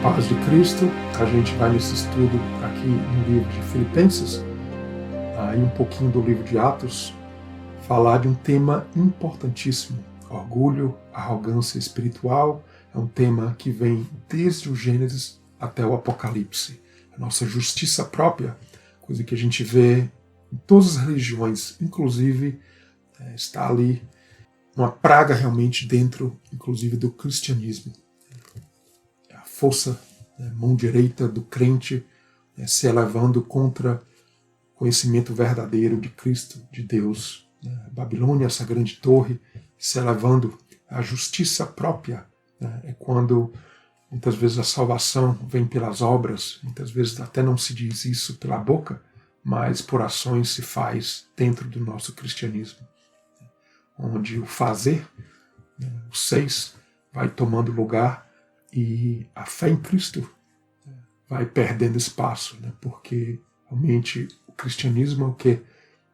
paz de Cristo. A gente vai nesse estudo aqui no livro de Filipenses, e um pouquinho do livro de Atos, falar de um tema importantíssimo: orgulho, arrogância espiritual. É um tema que vem desde o Gênesis até o Apocalipse. A nossa justiça própria, coisa que a gente vê em todas as religiões, inclusive está ali uma praga realmente dentro, inclusive, do cristianismo. A força, mão direita do crente se elevando contra o conhecimento verdadeiro de Cristo, de Deus. Babilônia, essa grande torre, se elevando à justiça própria. É quando muitas vezes a salvação vem pelas obras, muitas vezes até não se diz isso pela boca, mas por ações se faz dentro do nosso cristianismo, onde o fazer, o seis, vai tomando lugar e a fé em Cristo vai perdendo espaço, porque realmente o cristianismo é o quê?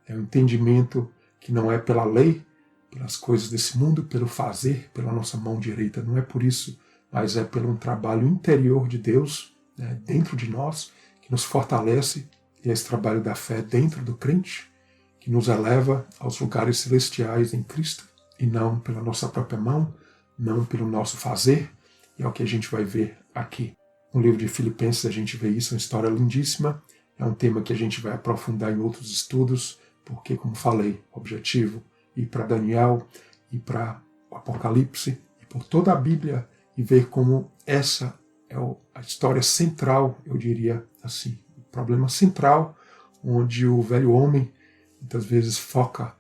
É um entendimento que não é pela lei, pelas coisas desse mundo, pelo fazer, pela nossa mão direita, não é por isso, mas é pelo um trabalho interior de Deus, dentro de nós, que nos fortalece, e é esse trabalho da fé dentro do crente, que nos eleva aos lugares celestiais em Cristo, e não pela nossa própria mão, não pelo nosso fazer, e é o que a gente vai ver aqui. No livro de Filipenses a gente vê isso, uma história lindíssima, é um tema que a gente vai aprofundar em outros estudos, porque, como falei, o objetivo é ir para Daniel, ir para o Apocalipse, e por toda a Bíblia, e ver como essa é a história central, eu diria assim, o problema central, onde o velho homem muitas vezes foca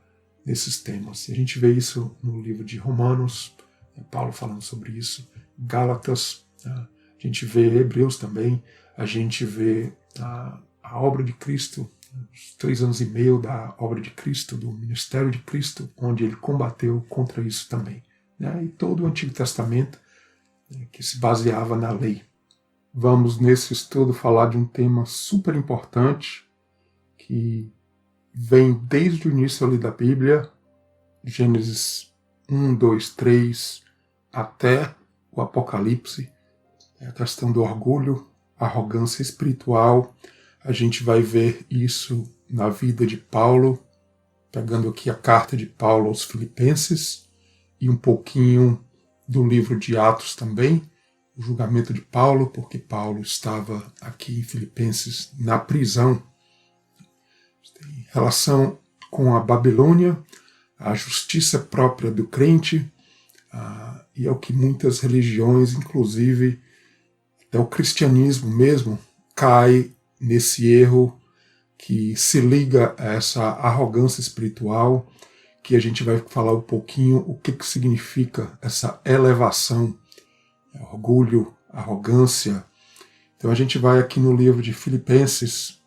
nesses temas. E a gente vê isso no livro de Romanos, Paulo falando sobre isso, Gálatas, a gente vê Hebreus também, a gente vê a obra de Cristo, os 3 anos e meio da obra de Cristo, do ministério de Cristo, onde ele combateu contra isso também. E todo o Antigo Testamento que se baseava na lei. Vamos nesse estudo falar de um tema super importante que vem desde o início ali da Bíblia, Gênesis 1, 2, 3, até o Apocalipse, a questão do orgulho, arrogância espiritual. A gente vai ver isso na vida de Paulo, pegando aqui a carta de Paulo aos Filipenses e um pouquinho do livro de Atos também, o julgamento de Paulo, porque Paulo estava aqui em Filipenses na prisão. Em relação com a Babilônia, a justiça própria do crente, e é o que muitas religiões, inclusive até o cristianismo mesmo, cai nesse erro que se liga a essa arrogância espiritual, que a gente vai falar um pouquinho o que significa essa elevação, orgulho, arrogância. Então a gente vai aqui no livro de Filipenses,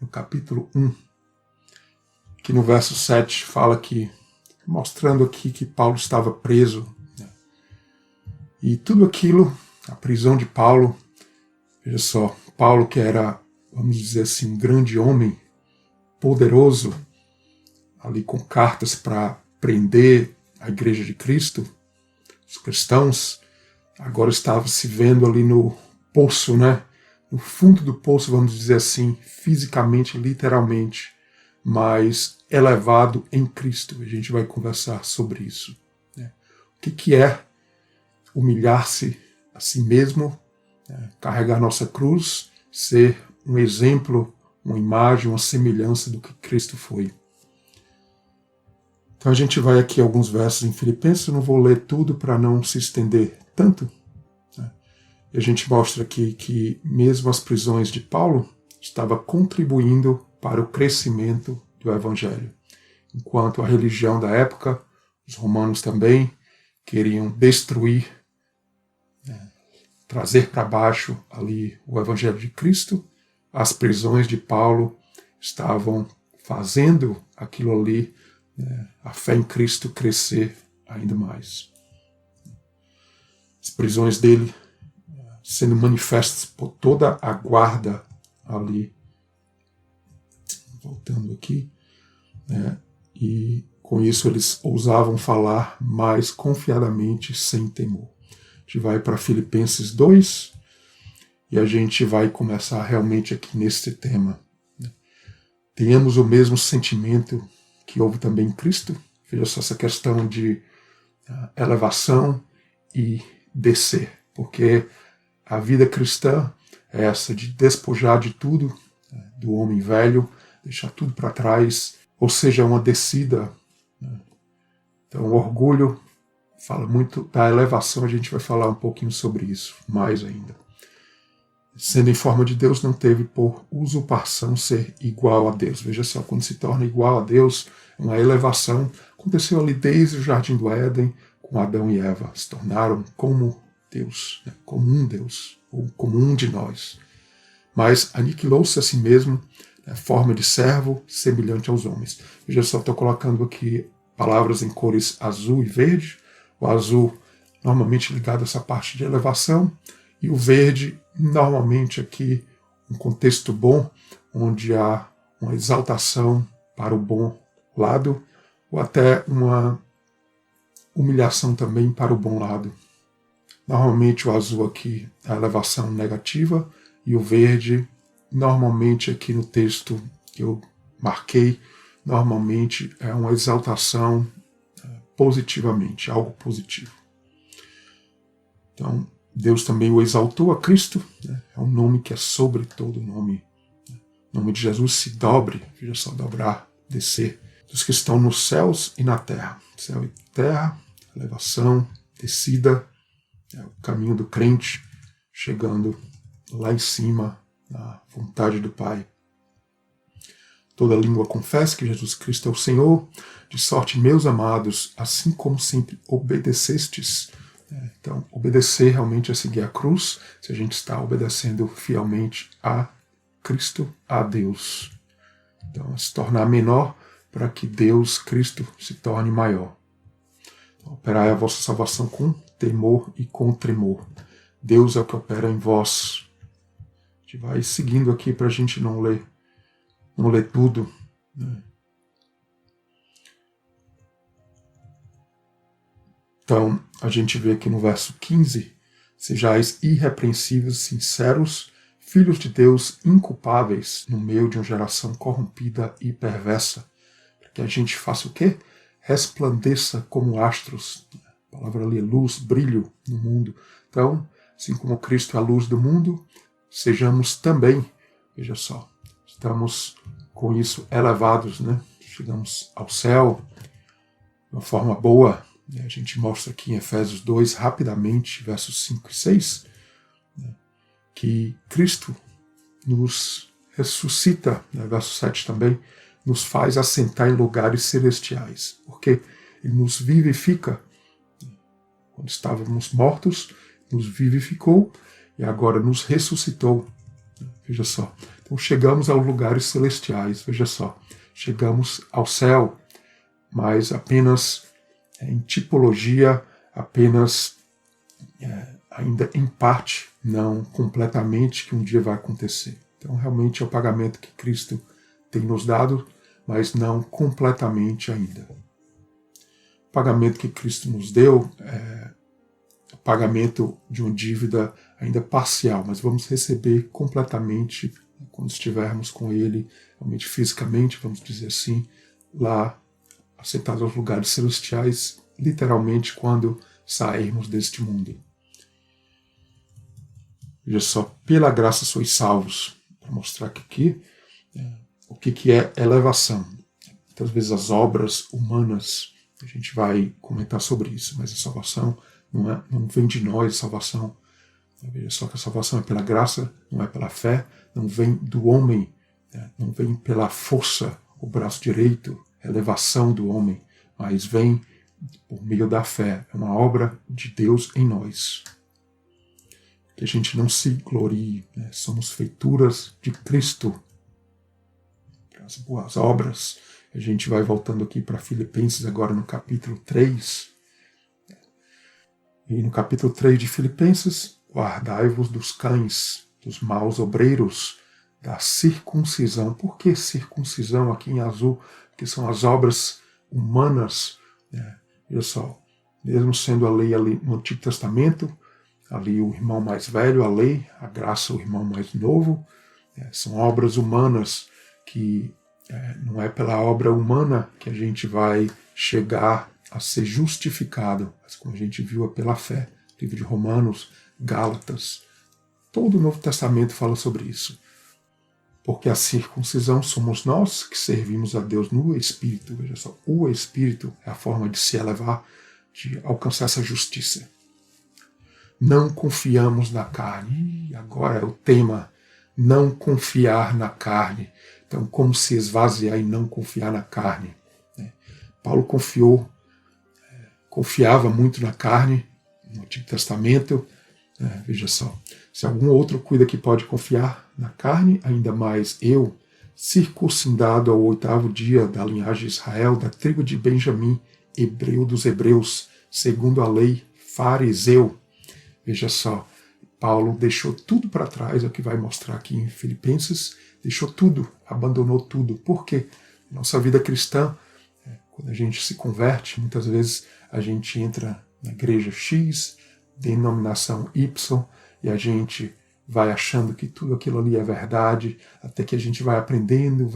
no capítulo 1, que no verso 7 fala que, mostrando aqui que Paulo estava preso, e tudo aquilo, a prisão de Paulo, veja só, Paulo que era, vamos dizer assim, um grande homem, poderoso, ali com cartas para prender a igreja de Cristo, os cristãos, agora estava se vendo ali no poço, no fundo do poço, vamos dizer assim, fisicamente, literalmente, mas elevado em Cristo. A gente vai conversar sobre isso. O que é humilhar-se a si mesmo, carregar nossa cruz, ser um exemplo, uma imagem, uma semelhança do que Cristo foi. Então a gente vai aqui a alguns versos em Filipenses, eu não vou ler tudo para não se estender tanto. E a gente mostra aqui que mesmo as prisões de Paulo estava contribuindo para o crescimento do Evangelho. Enquanto a religião da época, os romanos também, queriam destruir, trazer para baixo ali o Evangelho de Cristo, as prisões de Paulo estavam fazendo aquilo ali, a fé em Cristo crescer ainda mais. As prisões dele sendo manifestas por toda a guarda ali, voltando aqui, e com isso eles ousavam falar mais confiadamente, sem temor. A gente vai para Filipenses 2, e a gente vai começar realmente aqui nesse tema. Tenhamos o mesmo sentimento que houve também em Cristo. Veja só essa questão de elevação e descer, porque a vida cristã é essa de despojar de tudo, do homem velho, deixar tudo para trás, ou seja, uma descida. Então, o orgulho fala muito da elevação, a gente vai falar um pouquinho sobre isso, mais ainda. Sendo em forma de Deus, não teve por usurpação ser igual a Deus. Veja só, quando se torna igual a Deus, uma elevação aconteceu ali desde o Jardim do Éden, com Adão e Eva. Se tornaram como Deus, como um Deus, ou como um de nós. Mas aniquilou-se a si mesmo, forma de servo, semelhante aos homens. Veja só, estou colocando aqui palavras em cores azul e verde. O azul normalmente ligado a essa parte de elevação, e o verde normalmente aqui um contexto bom, onde há uma exaltação para o bom lado, ou até uma humilhação também para o bom lado. Normalmente o azul aqui é a elevação negativa, e o verde, normalmente aqui no texto que eu marquei, normalmente é uma exaltação positivamente, algo positivo. Então, Deus também o exaltou a Cristo, é um nome que é sobre todo nome. O nome de Jesus se dobre, veja só, dobrar, descer, dos que estão nos céus e na terra. Céu e terra, elevação, descida, é o caminho do crente, chegando lá em cima, na vontade do Pai. Toda língua confessa que Jesus Cristo é o Senhor, de sorte, meus amados, assim como sempre obedecestes. Então, obedecer realmente é seguir a cruz, se a gente está obedecendo fielmente a Cristo, a Deus. Então, se tornar menor para que Deus, Cristo, se torne maior. Então, operai a vossa salvação com temor e com tremor. Deus é o que opera em vós. A gente vai seguindo aqui para a gente não ler tudo. Então, a gente vê aqui no verso 15, sejais irrepreensíveis, sinceros, filhos de Deus, inculpáveis, no meio de uma geração corrompida e perversa, para que a gente faça o quê? Resplandeça como astros. A palavra ali é luz, brilho no mundo. Então, assim como Cristo é a luz do mundo, sejamos também, veja só, estamos com isso elevados, Chegamos ao céu de uma forma boa. A gente mostra aqui em Efésios 2, rapidamente, versos 5 e 6, que Cristo nos ressuscita, verso 7 também, nos faz assentar em lugares celestiais, porque Ele nos vivifica. Quando estávamos mortos, nos vivificou e agora nos ressuscitou. Veja só. Então chegamos aos lugares celestiais, veja só. Chegamos ao céu, mas apenas em tipologia, apenas ainda em parte, não completamente, que um dia vai acontecer. Então realmente é o pagamento que Cristo tem nos dado, mas não completamente ainda. O pagamento que Cristo nos deu é o pagamento de uma dívida ainda parcial, mas vamos receber completamente quando estivermos com Ele, realmente fisicamente, vamos dizer assim, lá assentados aos lugares celestiais, literalmente quando sairmos deste mundo. Veja só, pela graça sois salvos, para mostrar que aqui o que é elevação. Muitas vezes as obras humanas, a gente vai comentar sobre isso, mas a salvação não vem de nós, a salvação, veja só que a salvação é pela graça, não é pela fé, não vem do homem, não vem pela força, o braço direito, a elevação do homem, mas vem por meio da fé, é uma obra de Deus em nós. Que a gente não se glorie, somos feituras de Cristo, para as boas obras. A gente vai voltando aqui para Filipenses agora no capítulo 3. E no capítulo 3 de Filipenses, guardai-vos dos cães, dos maus obreiros, da circuncisão. Por que circuncisão aqui em azul? Porque são as obras humanas. Olha só, mesmo sendo a lei ali no Antigo Testamento, ali o irmão mais velho, a lei, a graça, o irmão mais novo. São obras humanas que não é pela obra humana que a gente vai chegar a ser justificado, mas como a gente viu, é pela fé. Livro de Romanos, Gálatas, todo o Novo Testamento fala sobre isso. Porque a circuncisão somos nós que servimos a Deus no Espírito. Veja só, o Espírito é a forma de se elevar, de alcançar essa justiça. Não confiamos na carne. E agora é o tema, não confiar na carne. Então, como se esvaziar e não confiar na carne? Paulo confiava muito na carne no Antigo Testamento. Veja só, se algum outro cuida que pode confiar na carne, ainda mais eu, circuncidado ao 8º dia da linhagem de Israel, da tribo de Benjamim, hebreu dos hebreus, segundo a lei, fariseu. Veja só, Paulo deixou tudo para trás, é o que vai mostrar aqui em Filipenses, deixou tudo, abandonou tudo. Por quê? Nossa vida cristã, quando a gente se converte, muitas vezes a gente entra na igreja X, denominação Y, e a gente vai achando que tudo aquilo ali é verdade, até que a gente vai aprendendo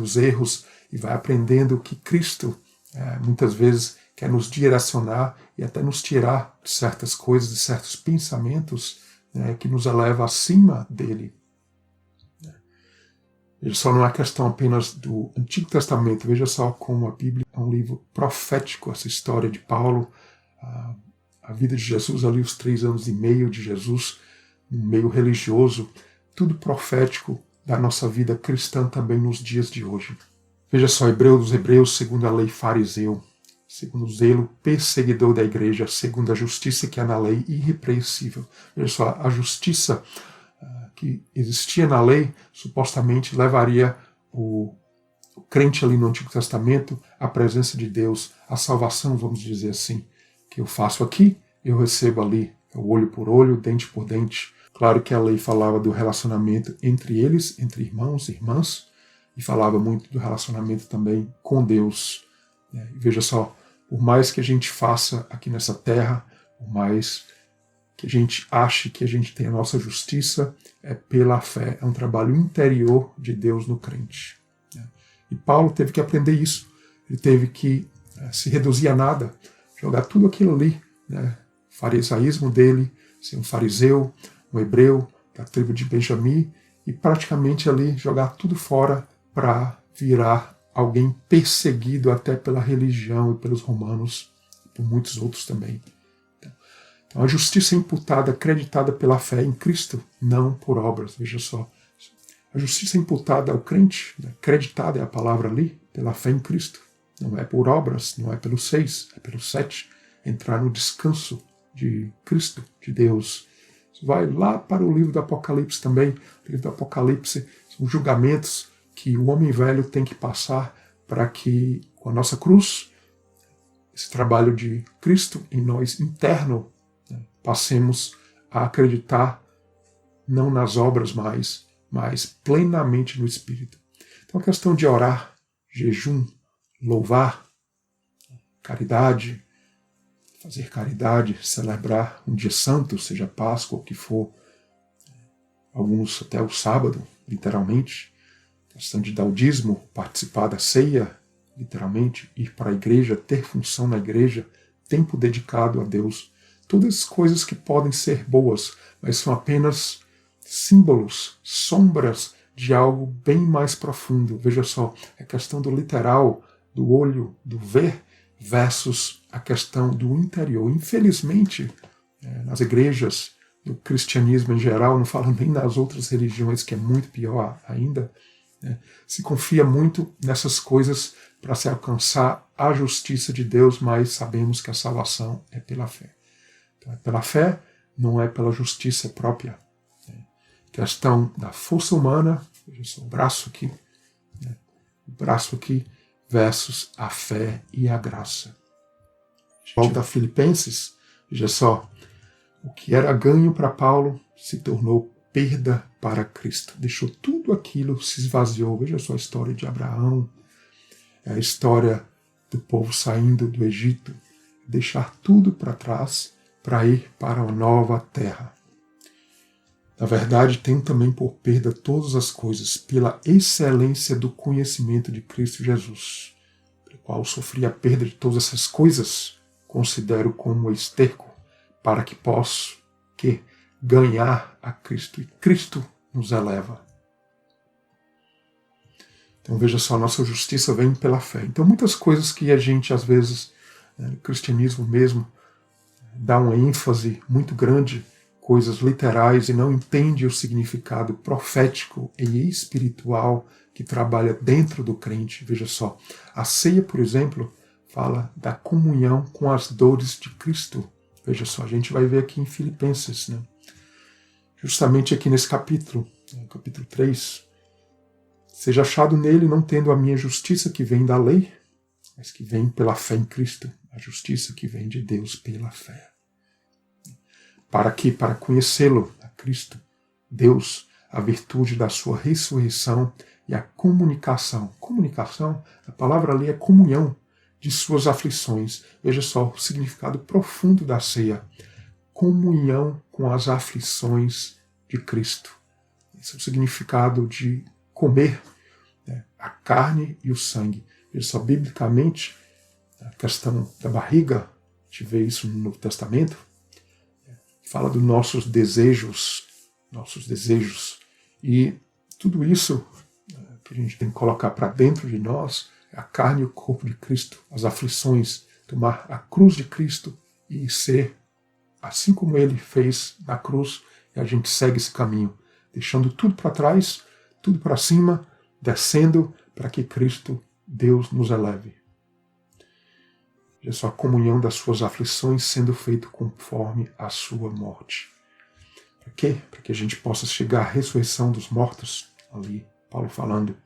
os erros e vai aprendendo que Cristo muitas vezes quer nos direcionar e até nos tirar de certas coisas, de certos pensamentos que nos eleva acima dele. Veja só, não é questão apenas do Antigo Testamento, veja só como a Bíblia é um livro profético, essa história de Paulo, a vida de Jesus ali, os 3 anos e meio de Jesus, no meio religioso, tudo profético da nossa vida cristã também nos dias de hoje. Veja só, hebreu dos hebreus, segundo a lei, fariseu, segundo o zelo, perseguidor da igreja, segundo a justiça que há na lei, irrepreensível. Veja só, a justiça que existia na lei, supostamente levaria o crente ali no Antigo Testamento à presença de Deus, à salvação, vamos dizer assim. Que eu faço aqui, eu recebo ali, olho por olho, dente por dente. Claro que a lei falava do relacionamento entre eles, entre irmãos e irmãs, e falava muito do relacionamento também com Deus. E veja só, por mais que a gente faça aqui nessa terra, por mais que a gente ache que a gente tem a nossa justiça, é pela fé, é um trabalho interior de Deus no crente. E Paulo teve que aprender isso, ele teve que se reduzir a nada, jogar tudo aquilo ali, o farisaísmo dele, ser um fariseu, um hebreu da tribo de Benjamim, e praticamente ali jogar tudo fora para virar alguém perseguido até pela religião e pelos romanos, e por muitos outros também. Então a justiça é imputada, acreditada pela fé em Cristo, não por obras, veja só. A justiça é imputada ao crente, acreditada é a palavra ali, pela fé em Cristo. Não é por obras, não é pelos 6, é pelos 7. Entrar no descanso de Cristo, de Deus. Isso vai lá para o livro do Apocalipse também. O livro do Apocalipse são julgamentos que o homem velho tem que passar para que, com a nossa cruz, esse trabalho de Cristo em nós interno, passemos a acreditar não nas obras mais, mas plenamente no Espírito. Então a questão de orar, jejum, louvar, caridade, fazer caridade, celebrar um dia santo, seja Páscoa ou o que for, alguns até o sábado, literalmente, questão de dar o dízimo, participar da ceia, literalmente, ir para a igreja, ter função na igreja, tempo dedicado a Deus, todas as coisas que podem ser boas, mas são apenas símbolos, sombras de algo bem mais profundo. Veja só, a questão do literal, do olho, do ver, versus a questão do interior. Infelizmente, nas igrejas, do cristianismo em geral, não falo nem nas outras religiões, que é muito pior ainda, se confia muito nessas coisas para se alcançar a justiça de Deus, mas sabemos que a salvação é pela fé. Então, é pela fé, não é pela justiça própria. Questão da força humana, veja só, o braço aqui, versus a fé e a graça. Volta a Filipenses, veja só, o que era ganho para Paulo se tornou perda para Cristo. Deixou tudo aquilo, se esvaziou. Veja só a história de Abraão, a história do povo saindo do Egito, deixar tudo para trás para ir para uma nova terra. Na verdade, tenho também por perda todas as coisas, pela excelência do conhecimento de Cristo Jesus, pelo qual sofri a perda de todas essas coisas, considero como esterco, para que possa ganhar a Cristo, e Cristo nos eleva. Então veja só, nossa justiça vem pela fé. Então muitas coisas que a gente às vezes, no cristianismo mesmo, dá uma ênfase muito grande, coisas literais, e não entende o significado profético e espiritual que trabalha dentro do crente. Veja só, a ceia, por exemplo, fala da comunhão com as dores de Cristo. Veja só, a gente vai ver aqui em Filipenses, né? Justamente aqui nesse capítulo 3, seja achado nele, não tendo a minha justiça que vem da lei, mas que vem pela fé em Cristo, a justiça que vem de Deus pela fé. Para quê? Para conhecê-lo, a Cristo, Deus, a virtude da sua ressurreição e a comunicação. Comunicação, a palavra ali é comunhão de suas aflições. Veja só o significado profundo da ceia. Comunhão com as aflições de Cristo. Esse é o significado de comer, né, a carne e o sangue. Veja só, biblicamente, a questão da barriga, a gente vê isso no Novo Testamento, fala dos nossos desejos, e tudo isso que a gente tem que colocar para dentro de nós é a carne e o corpo de Cristo, as aflições, tomar a cruz de Cristo e ser assim como ele fez na cruz, e a gente segue esse caminho, deixando tudo para trás, tudo para cima, descendo para que Cristo, Deus, nos eleve. Veja só, a comunhão das suas aflições sendo feito conforme a sua morte. Para quê? Para que a gente possa chegar à ressurreição dos mortos, ali, Paulo falando.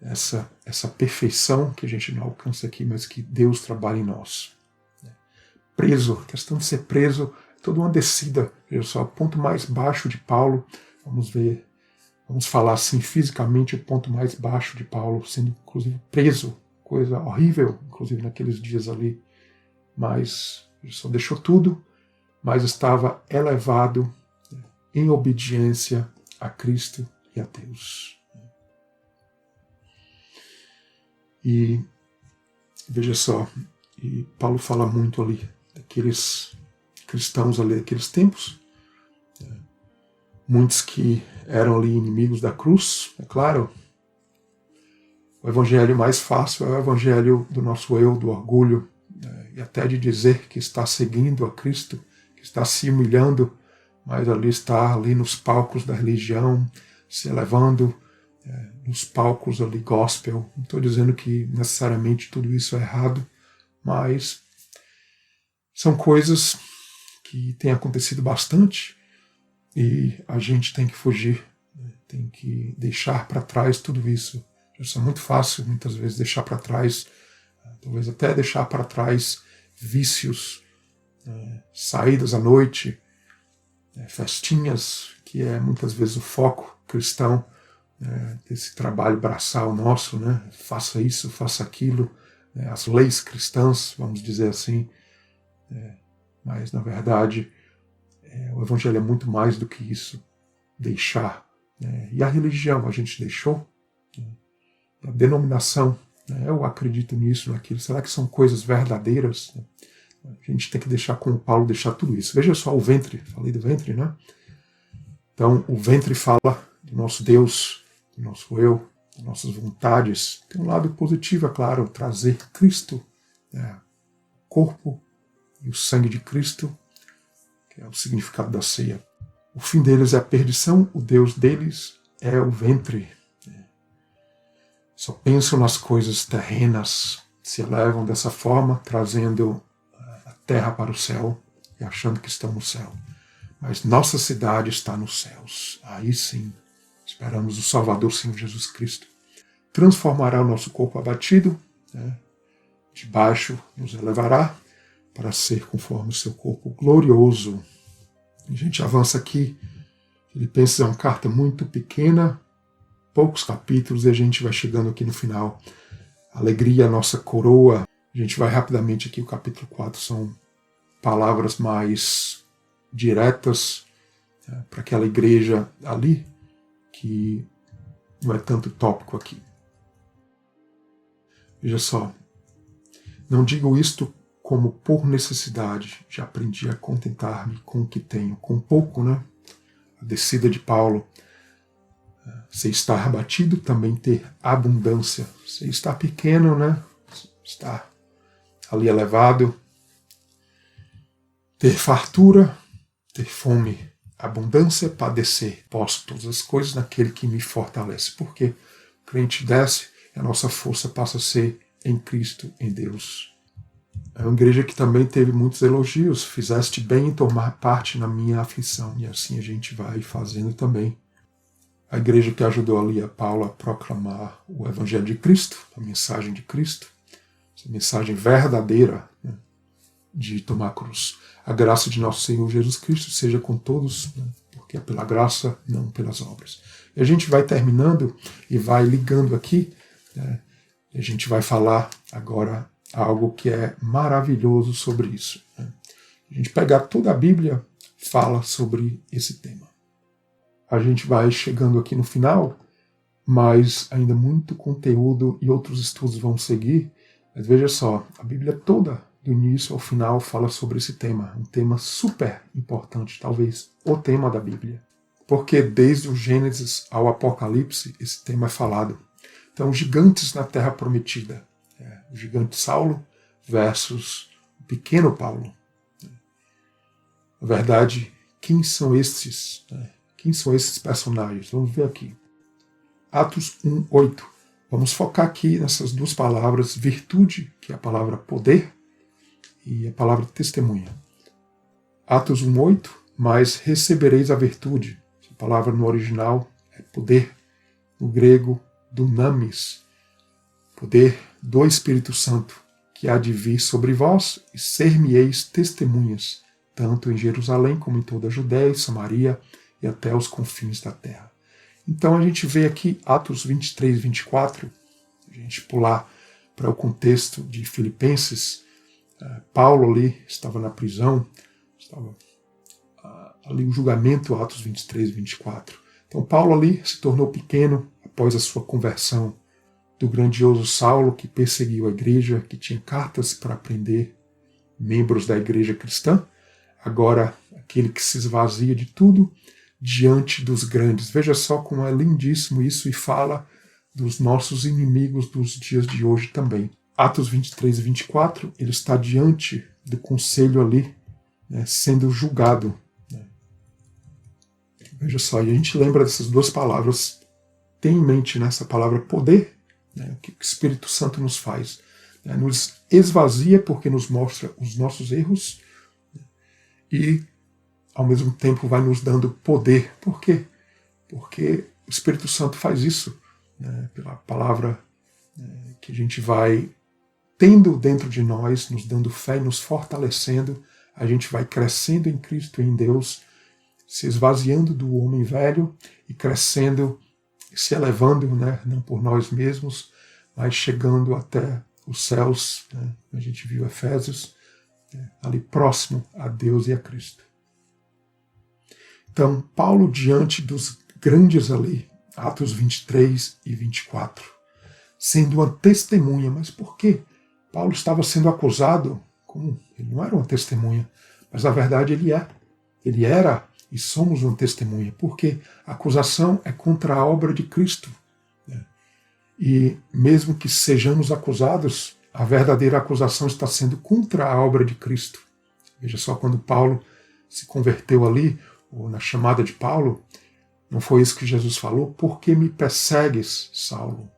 Essa perfeição que a gente não alcança aqui, mas que Deus trabalha em nós. Preso, a questão de ser preso, toda uma descida. Veja só, o ponto mais baixo de Paulo, vamos falar assim fisicamente, o ponto mais baixo de Paulo, sendo inclusive preso, coisa horrível, inclusive naqueles dias ali, mas ele só deixou tudo, mas estava elevado em obediência a Cristo e a Deus. E veja só, e Paulo fala muito ali daqueles cristãos ali daqueles tempos, muitos que eram ali inimigos da cruz, é claro. O evangelho mais fácil é o evangelho do nosso eu, do orgulho, e até de dizer que está seguindo a Cristo, que está se humilhando, mas ali está ali nos palcos da religião, se elevando, nos palcos ali gospel. Não estou dizendo que necessariamente tudo isso é errado, mas são coisas que têm acontecido bastante e a gente tem que fugir, tem que deixar para trás tudo isso. Isso é muito fácil, muitas vezes, deixar para trás, talvez até deixar para trás vícios, saídas à noite, festinhas, que é muitas vezes o foco cristão desse trabalho braçal nosso, né? Faça isso, faça aquilo, as leis cristãs, vamos dizer assim, mas na verdade o evangelho é muito mais do que isso, deixar. E a religião a gente deixou, a denominação, eu acredito nisso, naquilo, será que são coisas verdadeiras? A gente tem que deixar, como Paulo, deixar tudo isso. Veja só o ventre, falei do ventre, né? Então o ventre fala do nosso Deus, do nosso eu, das nossas vontades. Tem um lado positivo, é claro, trazer Cristo, o corpo e o sangue de Cristo, que é o significado da ceia. O fim deles é a perdição, o Deus deles é o ventre. Só pensam nas coisas terrenas, se elevam dessa forma, trazendo a terra para o céu e achando que estão no céu. Mas nossa cidade está nos céus. Aí sim, esperamos o Salvador, Senhor Jesus Cristo. Transformará o nosso corpo abatido, de baixo nos elevará para ser conforme o seu corpo glorioso. A gente avança aqui. Filipenses é uma carta muito pequena, poucos capítulos, e a gente vai chegando aqui no final. Alegria, a nossa coroa. A gente vai rapidamente aqui, o capítulo 4 são palavras mais diretas para aquela igreja ali, que não é tanto tópico aqui. Veja só, não digo isto como por necessidade, já aprendi a contentar-me com o que tenho, com pouco, né? A descida de Paulo, se estar abatido, também ter abundância. Se estar pequeno, né? Estar ali elevado, ter fartura, ter fome, abundância, padecer. Posso todas as coisas naquele que me fortalece. Porque o crente desce e a nossa força passa a ser em Cristo, em Deus. É uma igreja que também teve muitos elogios. Fizeste bem em tomar parte na minha aflição. E assim a gente vai fazendo também. A igreja que ajudou ali a Paulo a proclamar o Evangelho de Cristo, a mensagem de Cristo, essa mensagem verdadeira, né, de tomar a cruz. A graça de nosso Senhor Jesus Cristo seja com todos, né, porque é pela graça, não pelas obras. E a gente vai terminando e vai ligando aqui, né, e a gente vai falar agora algo que é maravilhoso sobre isso. Né? A gente pegar toda a Bíblia, fala sobre esse tema. A gente vai chegando aqui no final, mas ainda muito conteúdo e outros estudos vão seguir. Mas veja só, a Bíblia toda, do início ao final, fala sobre esse tema. Um tema super importante, talvez o tema da Bíblia. Porque desde o Gênesis ao Apocalipse, esse tema é falado. Então, gigantes na Terra Prometida. O gigante Saulo versus o pequeno Paulo. Na verdade, quem são esses? Quem são esses personagens? Vamos ver aqui. Atos 1:8. Vamos focar aqui nessas duas palavras, virtude, que é a palavra poder, e a palavra testemunha. Atos 1:8, mas recebereis a virtude. Essa palavra no original é poder, no grego, dunamis, poder do Espírito Santo, que há de vir sobre vós, e ser-me-eis testemunhas, tanto em Jerusalém como em toda a Judéia e Samaria, e até os confins da terra. Então a gente vê aqui Atos 23, 24, a gente pular para o contexto de Filipenses. Paulo ali estava na prisão, estava ali o julgamento, Atos 23, 24. Então Paulo ali se tornou pequeno após a sua conversão do grandioso Saulo, que perseguiu a igreja, que tinha cartas para prender membros da igreja cristã. Agora, aquele que se esvazia de tudo diante dos grandes. Veja só como é lindíssimo isso, e fala dos nossos inimigos dos dias de hoje também. Atos 23 e 24, ele está diante do conselho ali, né, sendo julgado. Né. Veja só, e a gente lembra dessas duas palavras, tem em mente nessa palavra poder, né, o que o Espírito Santo nos faz. Né, nos esvazia porque nos mostra os nossos erros, né, e ao mesmo tempo vai nos dando poder. Por quê? Porque o Espírito Santo faz isso, né, pela palavra, né, que a gente vai tendo dentro de nós, nos dando fé e nos fortalecendo, a gente vai crescendo em Cristo e em Deus, se esvaziando do homem velho e crescendo, se elevando, né, não por nós mesmos, mas chegando até os céus. Né, a gente viu Efésios, né, ali próximo a Deus e a Cristo. Então, Paulo diante dos grandes ali, Atos 23 e 24, sendo uma testemunha. Mas por quê? Paulo estava sendo acusado como ele não era uma testemunha, mas na verdade ele é. Ele era e somos uma testemunha, porque a acusação é contra a obra de Cristo. Né? E mesmo que sejamos acusados, a verdadeira acusação está sendo contra a obra de Cristo. Veja só, quando Paulo se converteu ali, ou na chamada de Paulo, não foi isso que Jesus falou? Por que me persegues, Saulo?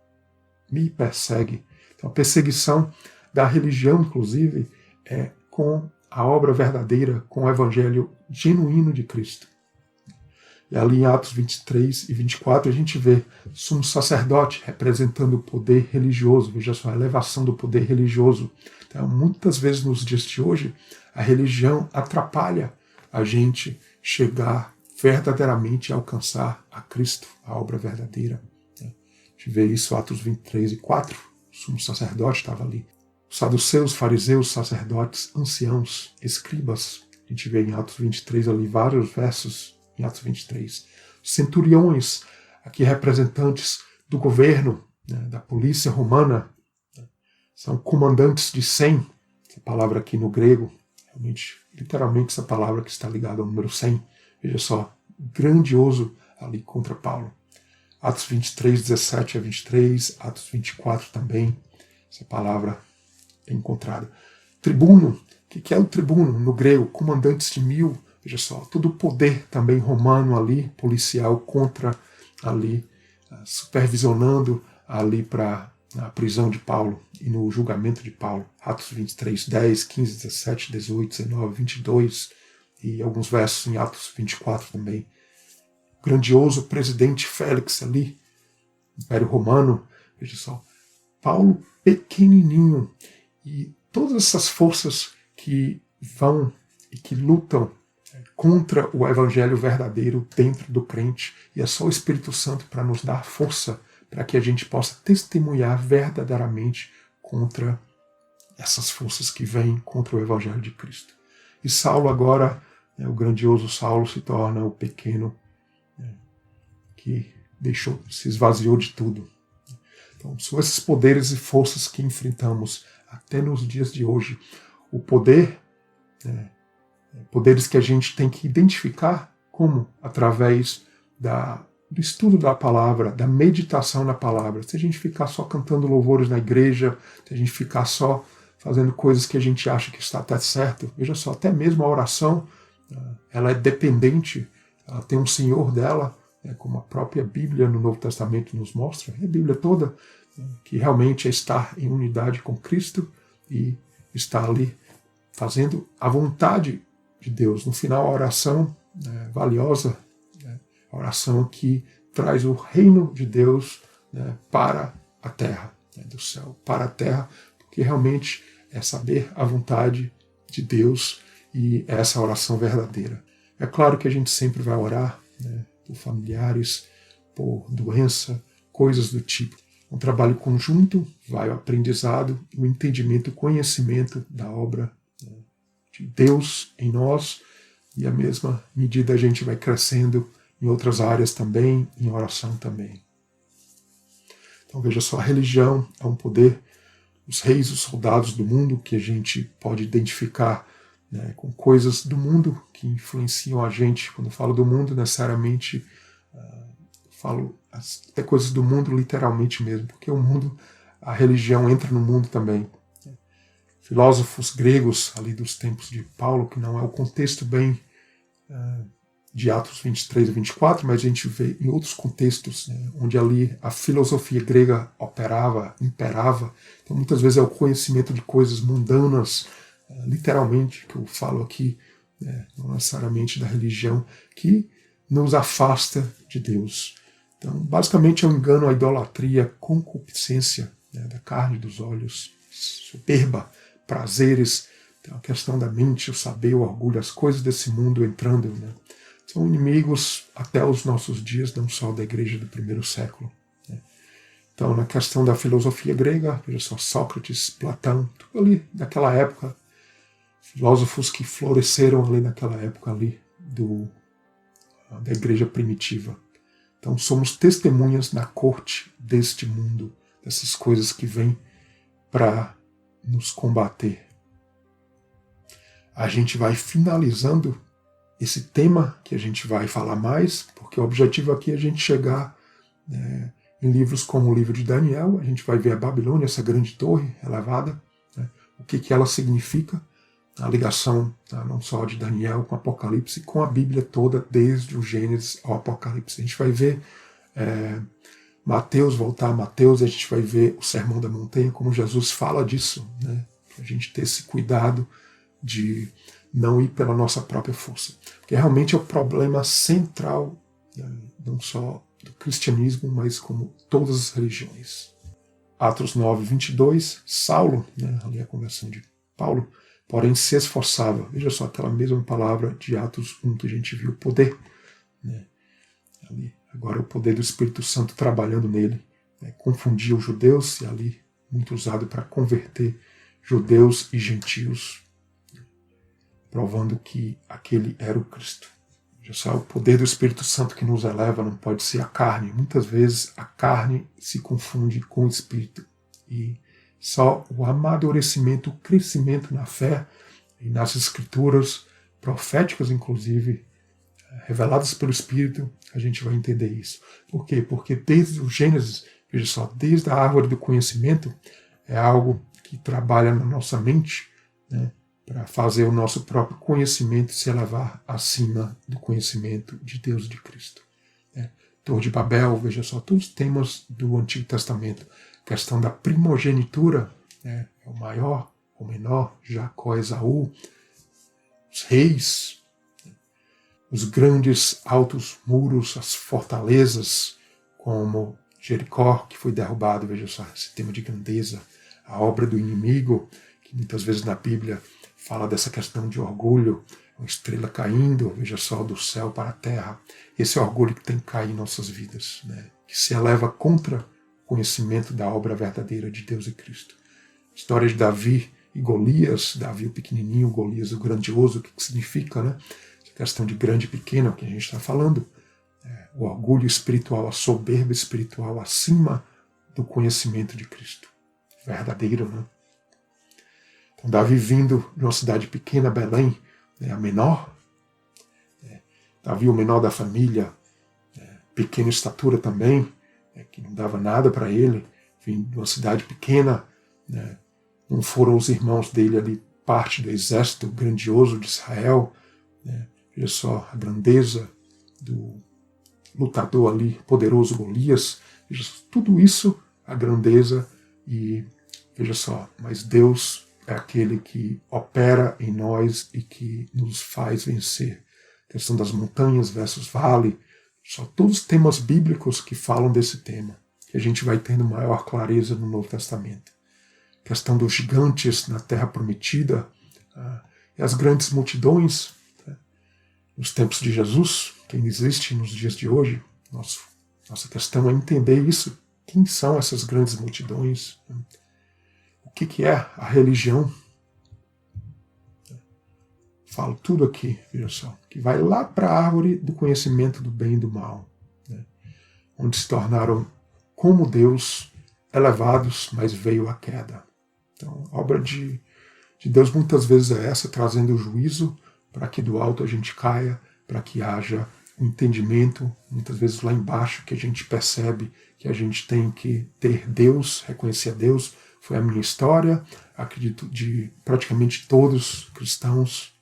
Me persegue. Então a perseguição da religião, inclusive, é com a obra verdadeira, com o evangelho genuíno de Cristo. E ali em Atos 23 e 24 a gente vê sumo sacerdote representando o poder religioso. Veja só, a elevação do poder religioso. Então, muitas vezes nos dias de hoje, a religião atrapalha a gente chegar verdadeiramente a alcançar a Cristo, a obra verdadeira. A gente vê isso, Atos 23 e 4, o sumo sacerdote estava ali. O saduceus, fariseus, sacerdotes, anciãos, escribas. A gente vê em Atos 23 ali vários versos em Atos 23. Centuriões, aqui representantes do governo, né, da polícia romana, né, são comandantes de 100. Essa palavra aqui no grego, realmente, literalmente essa palavra que está ligada ao número 100. Veja só, grandioso ali contra Paulo. Atos 23, 17 a 23, Atos 24 também, essa palavra é encontrada. Tribuno, o que é o tribuno? No grego, comandantes de 1000, veja só, todo o poder também romano ali, policial, contra ali, supervisionando ali para a prisão de Paulo e no julgamento de Paulo. Atos 23, 10, 15, 17, 18, 19, 22 e alguns versos em Atos 24 também. Grandioso presidente Félix ali, Império Romano, veja só, Paulo pequenininho, e todas essas forças que vão e que lutam contra o evangelho verdadeiro dentro do crente, e é só o Espírito Santo para nos dar força para que a gente possa testemunhar verdadeiramente contra essas forças que vêm contra o evangelho de Cristo. E Saulo agora, o grandioso Saulo, se torna o pequeno que se esvaziou de tudo. Então, são esses poderes e forças que enfrentamos até nos dias de hoje. O poder, poderes que a gente tem que identificar como? Através do estudo da palavra, da meditação na palavra. Se a gente ficar só cantando louvores na igreja, se a gente ficar só fazendo coisas que a gente acha que está até certo, veja só, até mesmo a oração, ela é dependente, ela tem um senhor dela, como a própria Bíblia no Novo Testamento nos mostra, a Bíblia toda, que realmente é estar em unidade com Cristo e estar ali fazendo a vontade de Deus. No final, a oração valiosa, a oração que traz o reino de Deus para a terra, do céu para a terra, porque realmente é saber a vontade de Deus e essa oração verdadeira. É claro que a gente sempre vai orar, por familiares, por doença, coisas do tipo. Um trabalho conjunto, vai o aprendizado, o entendimento, o conhecimento da obra de Deus em nós, e a mesma medida a gente vai crescendo em outras áreas também, em oração também. Então veja só, a religião é um poder, os reis, os soldados do mundo, que a gente pode identificar com coisas do mundo que influenciam a gente. Quando eu falo do mundo, necessariamente falo até coisas do mundo literalmente mesmo, porque o mundo, a religião entra no mundo também. Filósofos gregos ali dos tempos de Paulo, que não é o contexto bem de Atos 23 e 24, mas a gente vê em outros contextos, onde ali a filosofia grega imperava. Então muitas vezes é o conhecimento de coisas mundanas, literalmente, que eu falo aqui, não necessariamente da religião, que nos afasta de Deus. Então, basicamente é um engano, a idolatria, concupiscência da carne, dos olhos, soberba, prazeres, a questão da mente, o saber, o orgulho, as coisas desse mundo entrando. São inimigos até os nossos dias, não só da igreja do primeiro século. Então, na questão da filosofia grega, veja só, Sócrates, Platão, tudo ali daquela época, filósofos que floresceram ali naquela época ali da igreja primitiva. Então somos testemunhas na corte deste mundo, dessas coisas que vêm para nos combater. A gente vai finalizando esse tema, que a gente vai falar mais, porque o objetivo aqui é a gente chegar em livros como o livro de Daniel. A gente vai ver a Babilônia, essa grande torre elevada, o que ela significa, a ligação não só de Daniel com o Apocalipse, com a Bíblia toda, desde o Gênesis ao Apocalipse. A gente vai ver Mateus, voltar a Mateus, a gente vai ver o Sermão da Montanha, como Jesus fala disso, a gente ter esse cuidado de não ir pela nossa própria força. Porque realmente é o problema central, não só do cristianismo, mas como todas as religiões. Atos 9, 22, Saulo, ali a conversão de Paulo, porém se esforçava. Veja só aquela mesma palavra de Atos 1 que a gente viu, poder. Ali, agora o poder do Espírito Santo trabalhando nele. Confundia os judeus, e ali muito usado para converter judeus e gentios, provando que aquele era o Cristo. Já só o poder do Espírito Santo que nos eleva não pode ser a carne. Muitas vezes a carne se confunde com o Espírito. E só o amadurecimento, o crescimento na fé e nas Escrituras, proféticas inclusive, reveladas pelo Espírito, a gente vai entender isso. Por quê? Porque desde o Gênesis, veja só, desde a árvore do conhecimento, é algo que trabalha na nossa mente, né, para fazer o nosso próprio conhecimento se elevar acima do conhecimento de Deus e de Cristo. Torre de Babel, veja só, todos os temas do Antigo Testamento. A questão da primogenitura, é o maior, o menor, Jacó, Esaú, os reis, os grandes altos muros, as fortalezas, como Jericó, que foi derrubado, veja só, esse tema de grandeza, a obra do inimigo, que muitas vezes na Bíblia fala dessa questão de orgulho, uma estrela caindo, veja só, do céu para a terra. Esse orgulho que tem que cair em nossas vidas, né? Que se eleva contra o conhecimento da obra verdadeira de Deus e Cristo. História de Davi e Golias, Davi o pequenininho, Golias o grandioso, o que significa, né? Essa questão de grande e pequeno, que a gente está falando. O orgulho espiritual, a soberba espiritual acima do conhecimento de Cristo. Verdadeiro, né? Então, Davi vindo de uma cidade pequena, Belém, a menor, Davi o menor da família, pequena estatura também, que não dava nada para ele, vindo de uma cidade pequena, não foram os irmãos dele ali parte do exército grandioso de Israel, veja só a grandeza do lutador ali, poderoso Golias, veja só, tudo isso, a grandeza e veja só, mas Deus é aquele que opera em nós e que nos faz vencer. A questão das montanhas versus vale, só todos os temas bíblicos que falam desse tema, que a gente vai tendo maior clareza no Novo Testamento. A questão dos gigantes na Terra Prometida, e as grandes multidões, nos tempos de Jesus, que ainda existe nos dias de hoje. Nossa questão é entender isso. Quem são essas grandes multidões? O que é a religião? Falo tudo aqui, veja só, que vai lá para a árvore do conhecimento do bem e do mal, onde se tornaram como Deus, elevados, mas veio a queda. Então, a obra de Deus muitas vezes é essa, trazendo o juízo para que do alto a gente caia, para que haja um entendimento, muitas vezes lá embaixo, que a gente percebe que a gente tem que ter Deus, reconhecer a Deus. Foi a minha história, acredito de praticamente todos os cristãos.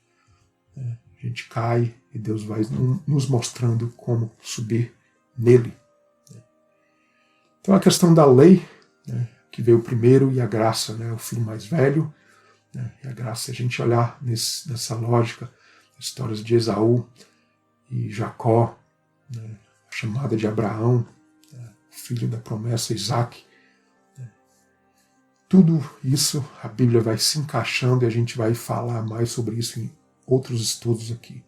A gente cai e Deus vai nos mostrando como subir nele. Então a questão da lei, que veio primeiro, e a graça, o filho mais velho, e a graça, a gente olhar nessa lógica, histórias de Esaú e Jacó, a chamada de Abraão, filho da promessa, Isaac. Tudo isso a Bíblia vai se encaixando e a gente vai falar mais sobre isso em outros estudos aqui.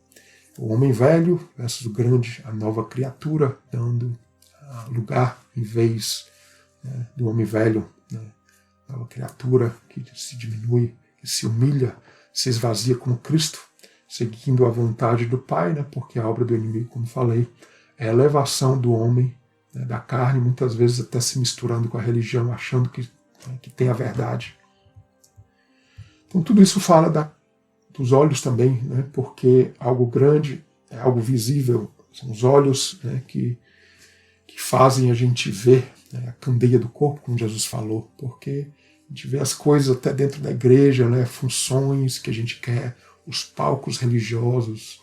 O homem velho versus o grande, a nova criatura, dando lugar em vez do homem velho, nova criatura que se diminui, que se humilha, se esvazia como Cristo, seguindo a vontade do Pai, porque a obra do inimigo, como falei, é a elevação do homem, da carne, muitas vezes até se misturando com a religião, achando que tem a verdade. Então tudo isso fala dos olhos também, porque algo grande é algo visível, são os olhos que fazem a gente ver a candeia do corpo, como Jesus falou, porque a gente vê as coisas até dentro da igreja, funções que a gente quer, os palcos religiosos,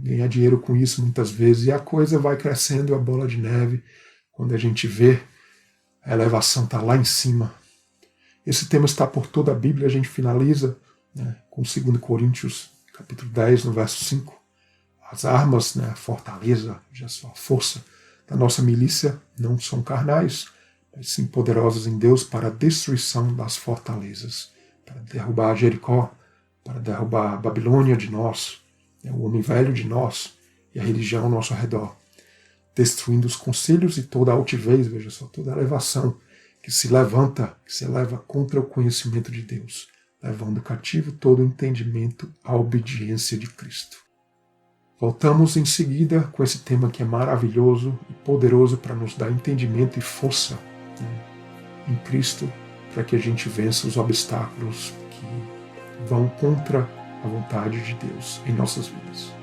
ganhar dinheiro com isso muitas vezes, e a coisa vai crescendo, a bola de neve, quando a gente vê a elevação está lá em cima. Esse tema está por toda a Bíblia, a gente finaliza com 2 Coríntios, capítulo 10, no verso 5. As armas, a fortaleza, a força da nossa milícia não são carnais, mas sim poderosas em Deus para a destruição das fortalezas, para derrubar Jericó, para derrubar a Babilônia de nós, o homem velho de nós e a religião ao nosso redor, destruindo os conselhos e toda a altivez, veja só, toda a elevação que que se levanta, que se eleva contra o conhecimento de Deus, levando cativo todo o entendimento à obediência de Cristo. Voltamos em seguida com esse tema que é maravilhoso e poderoso para nos dar entendimento e força, né, em Cristo, para que a gente vença os obstáculos que vão contra a vontade de Deus em nossas vidas.